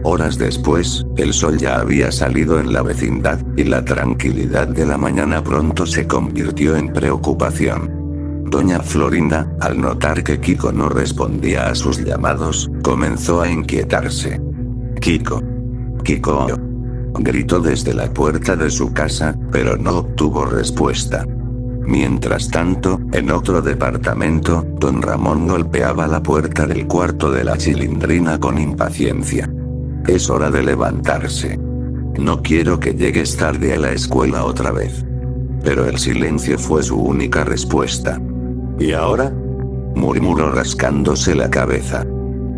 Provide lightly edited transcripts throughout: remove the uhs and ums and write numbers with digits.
Horas después, el sol ya había salido en la vecindad, y la tranquilidad de la mañana pronto se convirtió en preocupación. Doña Florinda, al notar que Kiko no respondía a sus llamados, comenzó a inquietarse. «Kiko. Kiko», gritó desde la puerta de su casa, pero no obtuvo respuesta. Mientras tanto, en otro departamento, don Ramón golpeaba la puerta del cuarto de la Chilindrina con impaciencia. «Es hora de levantarse. No quiero que llegues tarde a la escuela otra vez». Pero el silencio fue su única respuesta. «¿Y ahora?», murmuró rascándose la cabeza.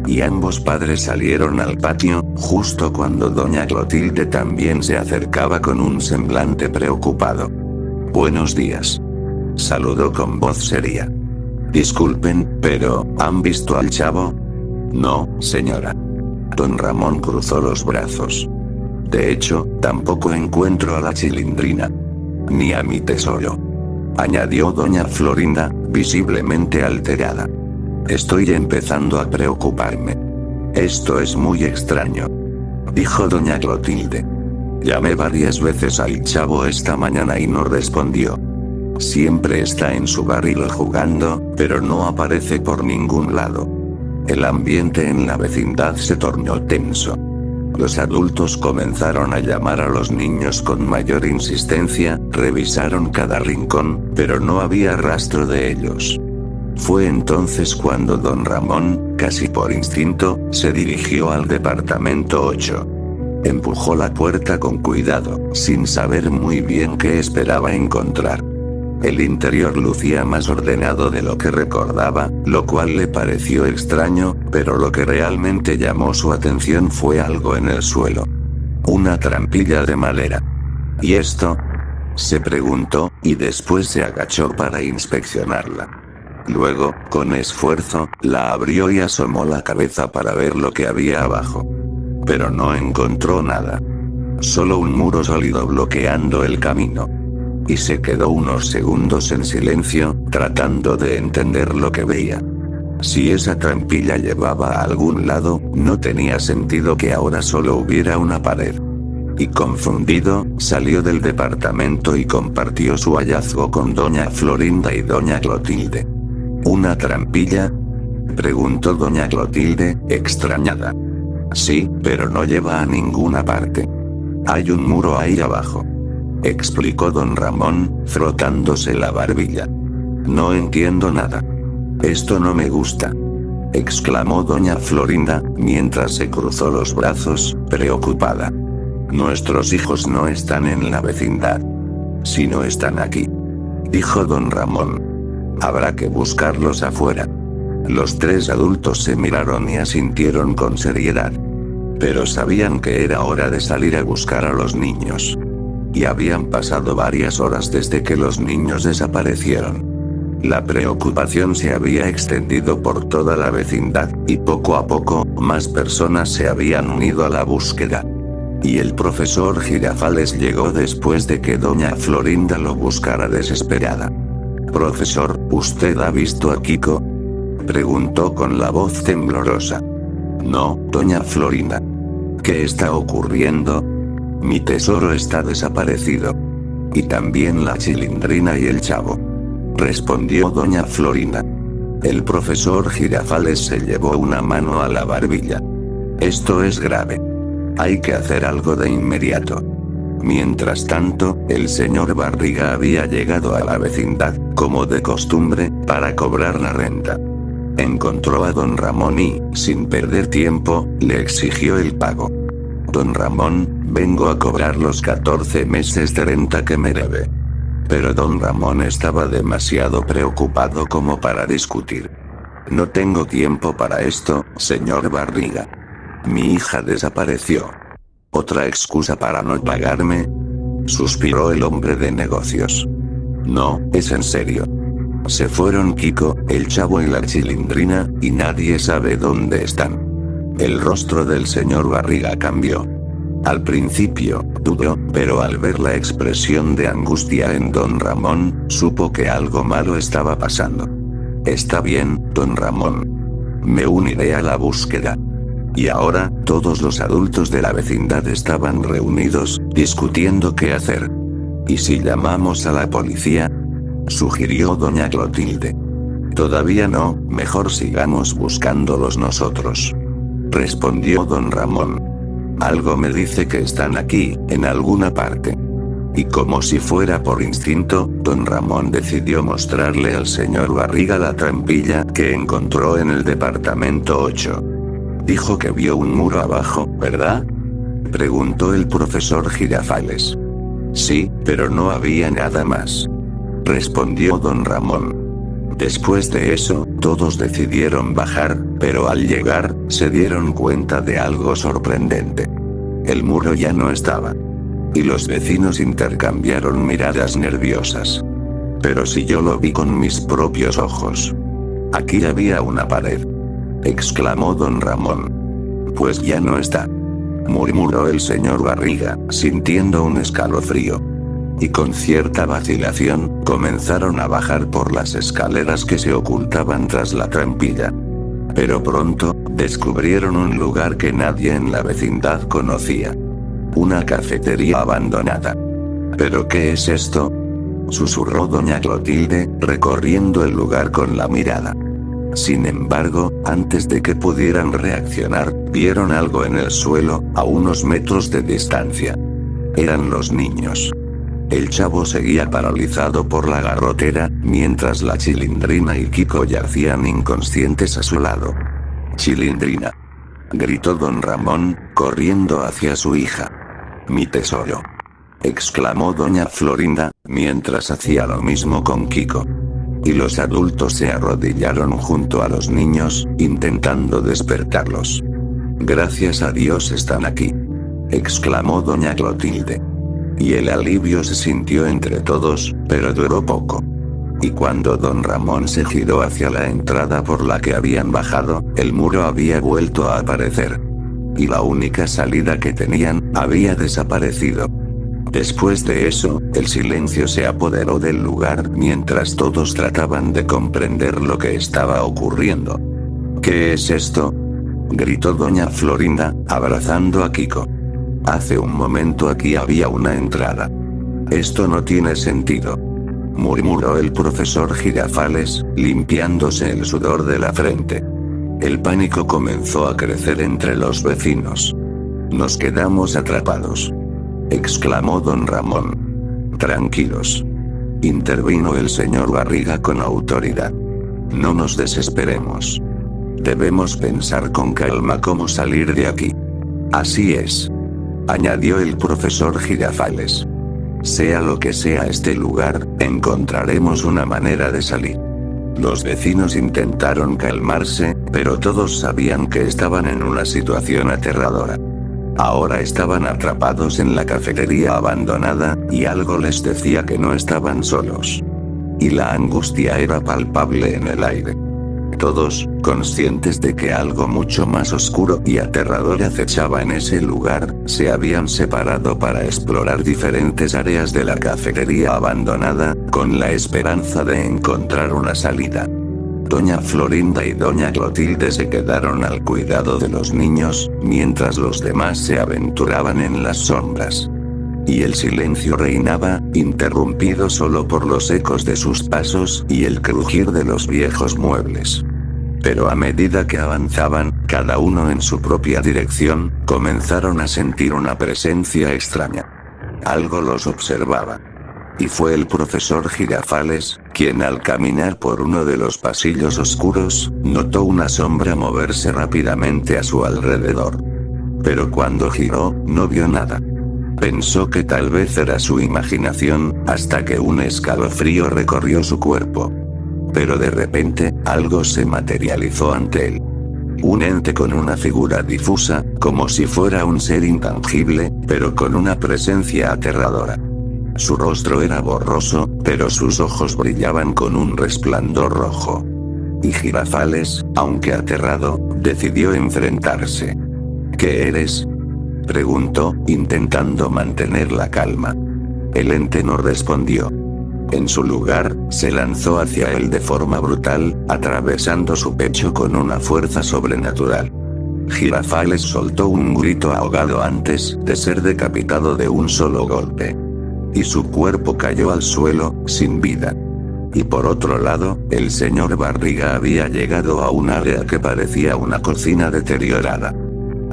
Y ambos padres salieron al patio, justo cuando doña Clotilde también se acercaba con un semblante preocupado. «Buenos días», saludó con voz seria. «Disculpen, pero, ¿han visto al chavo?». «No, señora». Don Ramón cruzó los brazos. «De hecho, tampoco encuentro a la Chilindrina. Ni a mi tesoro», añadió doña Florinda, visiblemente alterada. «Estoy empezando a preocuparme. Esto es muy extraño», dijo doña Clotilde. «Llamé varias veces al chavo esta mañana y no respondió. Siempre está en su barril jugando, pero no aparece por ningún lado». El ambiente en la vecindad se tornó tenso. Los adultos comenzaron a llamar a los niños con mayor insistencia, revisaron cada rincón, pero no había rastro de ellos. Fue entonces cuando don Ramón, casi por instinto, se dirigió al departamento 8. Empujó la puerta con cuidado, sin saber muy bien qué esperaba encontrar. El interior lucía más ordenado de lo que recordaba, lo cual le pareció extraño, pero lo que realmente llamó su atención fue algo en el suelo. Una trampilla de madera. ¿Y esto?, se preguntó, y después se agachó para inspeccionarla. Luego, con esfuerzo, la abrió y asomó la cabeza para ver lo que había abajo. Pero no encontró nada. Solo un muro sólido bloqueando el camino. Y se quedó unos segundos en silencio, tratando de entender lo que veía. Si esa trampilla llevaba a algún lado, no tenía sentido que ahora solo hubiera una pared. Y confundido, salió del departamento y compartió su hallazgo con doña Florinda y doña Clotilde. ¿Una trampilla?, preguntó doña Clotilde, extrañada. «Sí, pero no lleva a ninguna parte. Hay un muro ahí abajo», explicó don Ramón, frotándose la barbilla. «No entiendo nada. Esto no me gusta», exclamó doña Florinda, mientras se cruzó los brazos, preocupada. «Nuestros hijos no están en la vecindad. Si no están aquí», dijo don Ramón. «Habrá que buscarlos afuera». Los tres adultos se miraron y asintieron con seriedad. Pero sabían que era hora de salir a buscar a los niños. Y habían pasado varias horas desde que los niños desaparecieron. La preocupación se había extendido por toda la vecindad, y poco a poco, más personas se habían unido a la búsqueda. Y el profesor Girafales llegó después de que doña Florinda lo buscara desesperada. «Profesor, ¿usted ha visto a Kiko?», preguntó con la voz temblorosa. «No, doña Florinda». «¿Qué está ocurriendo?». «Mi tesoro está desaparecido. Y también la Chilindrina y el chavo», respondió doña Florinda. El profesor Girafales se llevó una mano a la barbilla. «Esto es grave. Hay que hacer algo de inmediato». Mientras tanto, el señor Barriga había llegado a la vecindad, como de costumbre, para cobrar la renta. Encontró a don Ramón y, sin perder tiempo, le exigió el pago. «Don Ramón, vengo a cobrar los 14 meses de renta que me debe». Pero don Ramón estaba demasiado preocupado como para discutir. «No tengo tiempo para esto, señor Barriga. Mi hija desapareció». «¿Otra excusa para no pagarme?», suspiró el hombre de negocios. «No, es en serio. Se fueron Kiko, el chavo y la Chilindrina, y nadie sabe dónde están». El rostro del señor Barriga cambió. Al principio, dudó, pero al ver la expresión de angustia en don Ramón, supo que algo malo estaba pasando. Está bien, don Ramón. Me uniré a la búsqueda. Y ahora, todos los adultos de la vecindad estaban reunidos, discutiendo qué hacer. ¿Y si llamamos a la policía?, sugirió doña Clotilde. Todavía no, mejor sigamos buscándolos nosotros, respondió don Ramón. Algo me dice que están aquí, en alguna parte. Y como si fuera por instinto, don Ramón decidió mostrarle al señor Barriga la trampilla que encontró en el departamento 8. Dijo que vio un muro abajo, ¿verdad?, preguntó el profesor Girafales. Sí, pero no había nada más, respondió don Ramón. Después de eso, todos decidieron bajar, pero al llegar, se dieron cuenta de algo sorprendente. El muro ya no estaba. Y los vecinos intercambiaron miradas nerviosas. Pero si yo lo vi con mis propios ojos. Aquí había una pared, exclamó don Ramón. Pues ya no está, murmuró el señor Barriga, sintiendo un escalofrío. Y con cierta vacilación, comenzaron a bajar por las escaleras que se ocultaban tras la trampilla. Pero pronto, descubrieron un lugar que nadie en la vecindad conocía. Una cafetería abandonada. ¿Pero qué es esto?, susurró doña Clotilde, recorriendo el lugar con la mirada. Sin embargo, antes de que pudieran reaccionar, vieron algo en el suelo, a unos metros de distancia. Eran los niños. El chavo seguía paralizado por la garrotera, mientras la Chilindrina y Kiko yacían inconscientes a su lado. «Chilindrina», gritó don Ramón, corriendo hacia su hija. «Mi tesoro», exclamó doña Florinda, mientras hacía lo mismo con Kiko. Y los adultos se arrodillaron junto a los niños, intentando despertarlos. «Gracias a Dios están aquí», exclamó doña Clotilde. Y el alivio se sintió entre todos, pero duró poco. Y cuando don Ramón se giró hacia la entrada por la que habían bajado, el muro había vuelto a aparecer. Y la única salida que tenían, había desaparecido. Después de eso, el silencio se apoderó del lugar mientras todos trataban de comprender lo que estaba ocurriendo. «¿Qué es esto?», gritó doña Florinda, abrazando a Kiko. «Hace un momento aquí había una entrada. Esto no tiene sentido», murmuró el profesor Girafales, limpiándose el sudor de la frente. El pánico comenzó a crecer entre los vecinos. «Nos quedamos atrapados», exclamó don Ramón. «Tranquilos», intervino el señor Barriga con autoridad. «No nos desesperemos. Debemos pensar con calma cómo salir de aquí». «Así es», añadió el profesor Girafales. «Sea lo que sea este lugar, encontraremos una manera de salir». Los vecinos intentaron calmarse, pero todos sabían que estaban en una situación aterradora. Ahora estaban atrapados en la cafetería abandonada, y algo les decía que no estaban solos. Y la angustia era palpable en el aire. Todos, conscientes de que algo mucho más oscuro y aterrador acechaba en ese lugar, se habían separado para explorar diferentes áreas de la cafetería abandonada, con la esperanza de encontrar una salida. Doña Florinda y doña Clotilde se quedaron al cuidado de los niños, mientras los demás se aventuraban en las sombras. Y el silencio reinaba, interrumpido solo por los ecos de sus pasos y el crujir de los viejos muebles. Pero a medida que avanzaban, cada uno en su propia dirección, comenzaron a sentir una presencia extraña. Algo los observaba. Y fue el profesor Girafales, quien al caminar por uno de los pasillos oscuros, notó una sombra moverse rápidamente a su alrededor. Pero cuando giró, no vio nada. Pensó que tal vez era su imaginación, hasta que un escalofrío recorrió su cuerpo. Pero de repente, algo se materializó ante él. Un ente con una figura difusa, como si fuera un ser intangible, pero con una presencia aterradora. Su rostro era borroso, pero sus ojos brillaban con un resplandor rojo. Y Girafales, aunque aterrado, decidió enfrentarse. «¿Qué eres?», preguntó, intentando mantener la calma. El ente no respondió. En su lugar, se lanzó hacia él de forma brutal, atravesando su pecho con una fuerza sobrenatural. Girafales soltó un grito ahogado antes de ser decapitado de un solo golpe. Y su cuerpo cayó al suelo, sin vida. Y por otro lado, el señor Barriga había llegado a un área que parecía una cocina deteriorada.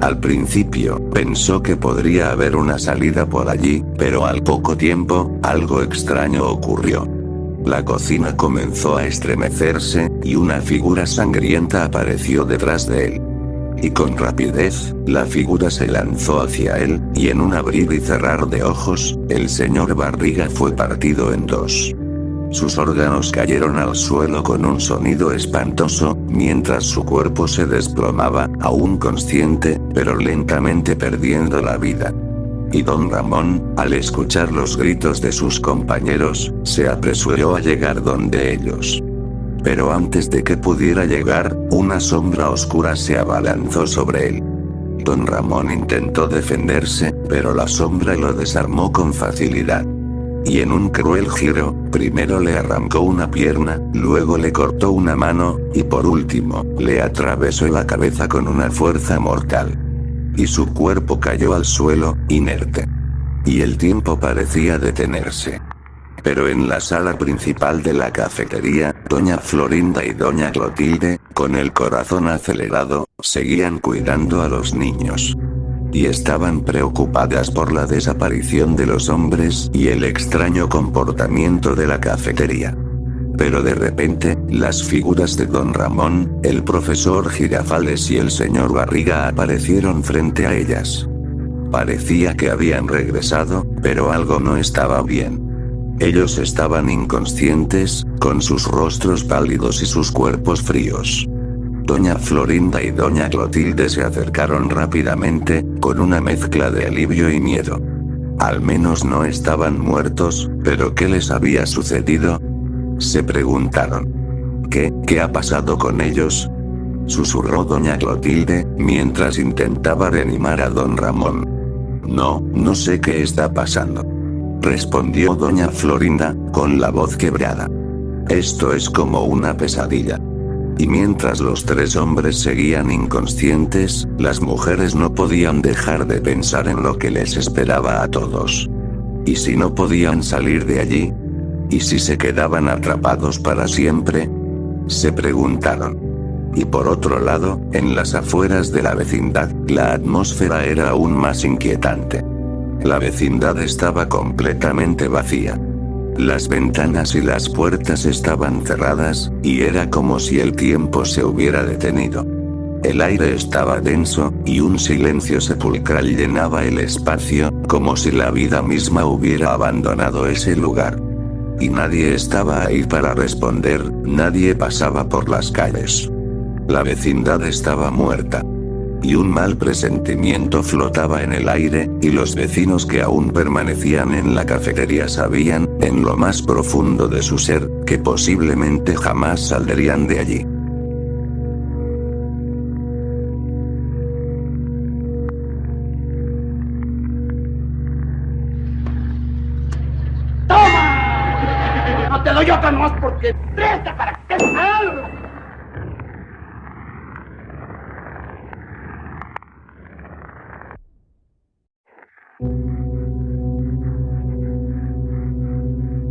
Al principio, pensó que podría haber una salida por allí, pero al poco tiempo, algo extraño ocurrió. La cocina comenzó a estremecerse, y una figura sangrienta apareció detrás de él. Y con rapidez, la figura se lanzó hacia él, y en un abrir y cerrar de ojos, el señor Barriga fue partido en dos. Sus órganos cayeron al suelo con un sonido espantoso, mientras su cuerpo se desplomaba, aún consciente, pero lentamente perdiendo la vida. Y don Ramón, al escuchar los gritos de sus compañeros, se apresuró a llegar donde ellos. Pero antes de que pudiera llegar, una sombra oscura se abalanzó sobre él. Don Ramón intentó defenderse, pero la sombra lo desarmó con facilidad. Y en un cruel giro, primero le arrancó una pierna, luego le cortó una mano, y por último, le atravesó la cabeza con una fuerza mortal. Y su cuerpo cayó al suelo, inerte. Y el tiempo parecía detenerse. Pero en la sala principal de la cafetería, doña Florinda y doña Clotilde, con el corazón acelerado, seguían cuidando a los niños. Y estaban preocupadas por la desaparición de los hombres y el extraño comportamiento de la cafetería. Pero de repente, las figuras de don Ramón, el profesor Girafales y el señor Barriga aparecieron frente a ellas. Parecía que habían regresado, pero algo no estaba bien. Ellos estaban inconscientes, con sus rostros pálidos y sus cuerpos fríos. Doña Florinda y doña Clotilde se acercaron rápidamente, con una mezcla de alivio y miedo. Al menos no estaban muertos, pero ¿qué les había sucedido? Se preguntaron. ¿Qué ha pasado con ellos? Susurró doña Clotilde, mientras intentaba reanimar a don Ramón. No sé qué está pasando, respondió doña Florinda, con la voz quebrada. Esto es como una pesadilla. Y mientras los tres hombres seguían inconscientes, las mujeres no podían dejar de pensar en lo que les esperaba a todos. ¿Y si no podían salir de allí? ¿Y si se quedaban atrapados para siempre? Se preguntaron. Y por otro lado, en las afueras de la vecindad, la atmósfera era aún más inquietante. La vecindad estaba completamente vacía. Las ventanas y las puertas estaban cerradas, y era como si el tiempo se hubiera detenido. El aire estaba denso, y un silencio sepulcral llenaba el espacio, como si la vida misma hubiera abandonado ese lugar. Y nadie estaba ahí para responder, nadie pasaba por las calles. La vecindad estaba muerta. Y un mal presentimiento flotaba en el aire, y los vecinos que aún permanecían en la cafetería sabían, en lo más profundo de su ser, que posiblemente jamás saldrían de allí. ¡Toma! No te doy otra nomás porque presta para que...